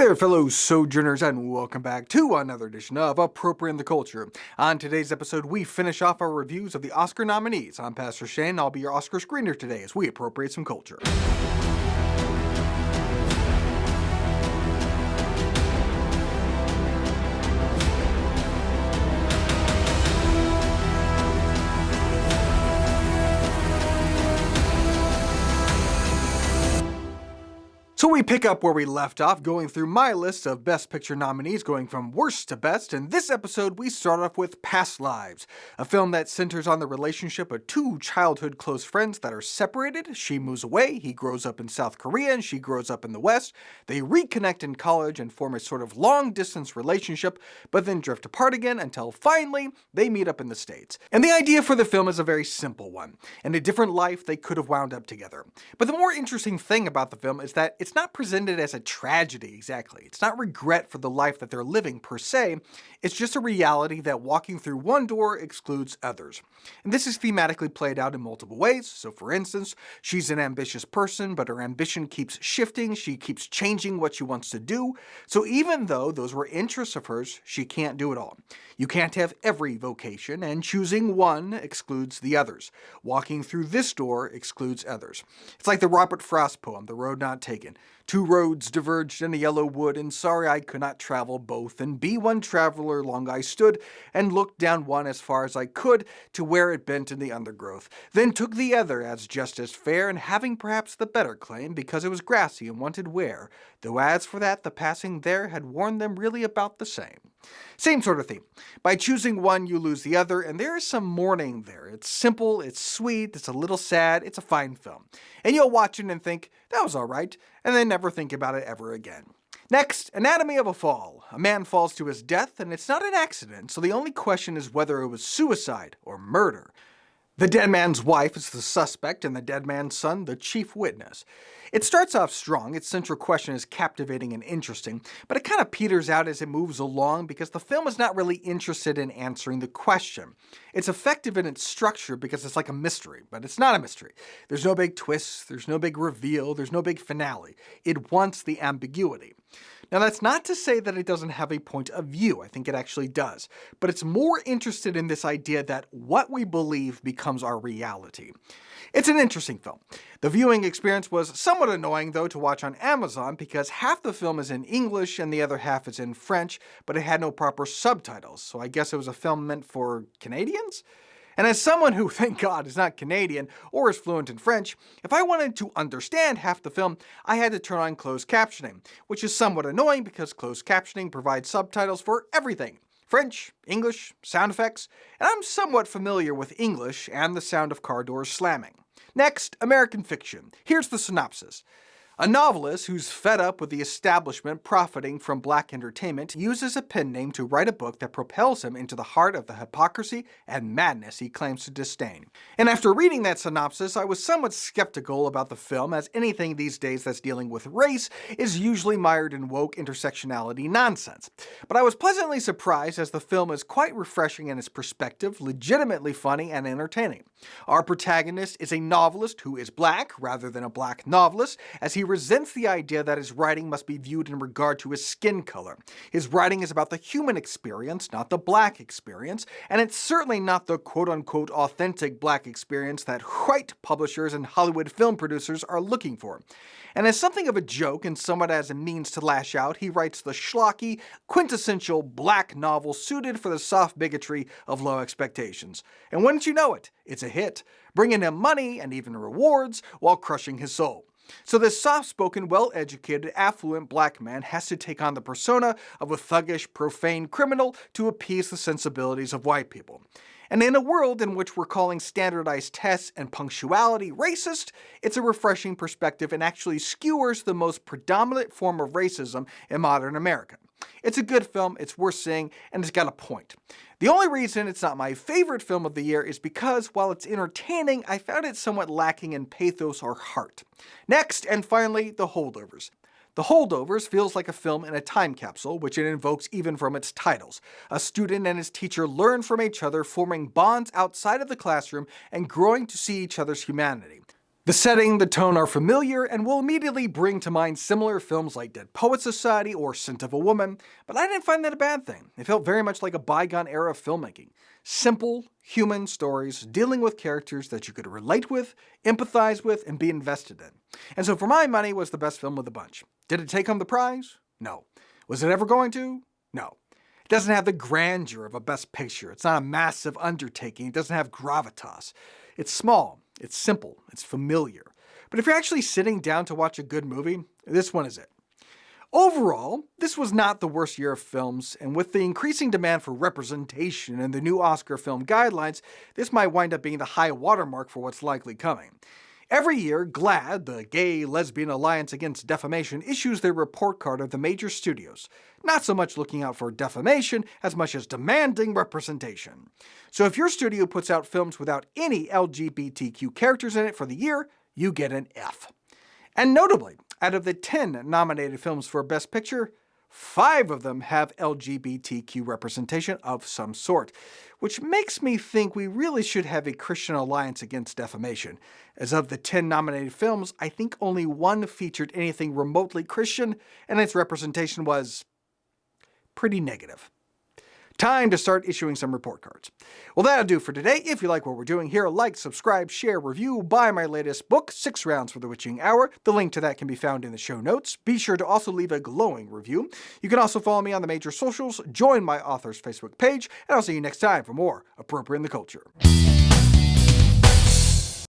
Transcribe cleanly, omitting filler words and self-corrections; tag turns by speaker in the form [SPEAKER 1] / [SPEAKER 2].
[SPEAKER 1] there, fellow sojourners, and welcome back to another edition of Appropriating the Culture. On today's episode, we finish off our reviews of the Oscar nominees. I'm Pastor Shane, and I'll be your Oscar screener today as we appropriate some culture. So we pick up where we left off, going through my list of Best Picture nominees, going from worst to best. In this episode, we start off with Past Lives, a film that centers on the relationship of two childhood close friends that are separated. She moves away, he grows up in South Korea, and she grows up in the West. They reconnect in college and form a sort of long-distance relationship, but then drift apart again until finally they meet up in the States. And the idea for the film is a very simple one. In a different life, they could have wound up together. But the more interesting thing about the film is that it's not presented as a tragedy exactly. It's not regret for the life that they're living per se. It's just a reality that walking through one door excludes others. And this is thematically played out in multiple ways. So for instance, she's an ambitious person, but her ambition keeps shifting. She keeps changing what she wants to do. So even though those were interests of hers, she can't do it all. You can't have every vocation, and choosing one excludes the others. Walking through this door excludes others. It's like the Robert Frost poem, The Road Not Taken. Two roads diverged in a yellow wood, and sorry I could not travel both. And be one traveler long I stood, and looked down one as far as I could, to where it bent in the undergrowth. Then took the other as just as fair, and having perhaps the better claim, because it was grassy and wanted wear. Though as for that, the passing there had warned them really about the same. Same sort of theme. By choosing one, you lose the other, and there is some mourning there. It's simple, it's sweet, it's a little sad, it's a fine film. And you'll watch it and think, that was alright, and then never think about it ever again. Next, Anatomy of a Fall. A man falls to his death, and it's not an accident, so the only question is whether it was suicide or murder. The dead man's wife is the suspect, and the dead man's son the chief witness. It starts off strong, its central question is captivating and interesting, but it kind of peters out as it moves along because the film is not really interested in answering the question. It's effective in its structure because it's like a mystery, but it's not a mystery. There's no big twist, there's no big reveal, there's no big finale. It wants the ambiguity. Now that's not to say that it doesn't have a point of view, I think it actually does, but it's more interested in this idea that what we believe becomes our reality. It's an interesting film. The viewing experience was somewhat annoying though to watch on Amazon because half the film is in English and the other half is in French, but it had no proper subtitles, so I guess it was a film meant for Canadians? And as someone who, thank God, is not Canadian or is fluent in French, if I wanted to understand half the film, I had to turn on closed captioning, which is somewhat annoying because closed captioning provides subtitles for everything. French, English, sound effects, and I'm somewhat familiar with English and the sound of car doors slamming. Next, American Fiction. Here's the synopsis. A novelist who's fed up with the establishment profiting from black entertainment uses a pen name to write a book that propels him into the heart of the hypocrisy and madness he claims to disdain. And after reading that synopsis, I was somewhat skeptical about the film, as anything these days that's dealing with race is usually mired in woke intersectionality nonsense. But I was pleasantly surprised as the film is quite refreshing in its perspective, legitimately funny and entertaining. Our protagonist is a novelist who is black rather than a black novelist, as he resents the idea that his writing must be viewed in regard to his skin color. His writing is about the human experience, not the black experience, and it's certainly not the quote-unquote authentic black experience that white publishers and Hollywood film producers are looking for. And as something of a joke and somewhat as a means to lash out, he writes the schlocky, quintessential black novel suited for the soft bigotry of low expectations. And wouldn't you know it, it's a hit, bringing him money and even rewards while crushing his soul. So this soft-spoken, well-educated, affluent black man has to take on the persona of a thuggish, profane criminal to appease the sensibilities of white people. And in a world in which we're calling standardized tests and punctuality racist, it's a refreshing perspective and actually skewers the most predominant form of racism in modern America. It's a good film, it's worth seeing, and it's got a point. The only reason it's not my favorite film of the year is because, while it's entertaining, I found it somewhat lacking in pathos or heart. Next, and finally, The Holdovers. The Holdovers feels like a film in a time capsule, which it invokes even from its titles. A student and his teacher learn from each other, forming bonds outside of the classroom and growing to see each other's humanity. The setting, the tone are familiar, and will immediately bring to mind similar films like Dead Poets Society or Scent of a Woman, but I didn't find that a bad thing. It felt very much like a bygone era of filmmaking. Simple, human stories dealing with characters that you could relate with, empathize with, and be invested in. And so for my money, it was the best film of the bunch. Did it take home the prize? No. Was it ever going to? No. It doesn't have the grandeur of a Best Picture. It's not a massive undertaking. It doesn't have gravitas. It's small. It's simple, it's familiar. But if you're actually sitting down to watch a good movie, this one is it. Overall, this was not the worst year of films, and with the increasing demand for representation and the new Oscar film guidelines, this might wind up being the high watermark for what's likely coming. Every year, GLAAD, the Gay Lesbian Alliance Against Defamation, issues their report card of the major studios, not so much looking out for defamation as much as demanding representation. So if your studio puts out films without any LGBTQ characters in it for the year, you get an F. And notably, out of the 10 nominated films for Best Picture, 5 of them have LGBTQ representation of some sort, which makes me think we really should have a Christian alliance against defamation. As of the 10 nominated films, I think only one featured anything remotely Christian, and its representation was pretty negative. Time to start issuing some report cards. Well, that'll do for today. If you like what we're doing here, like, subscribe, share, review, buy my latest book, 6 Rounds for the Witching Hour. The link to that can be found in the show notes. Be sure to also leave a glowing review. You can also follow me on the major socials, join my author's Facebook page, and I'll see you next time for more Appropriate in the Culture.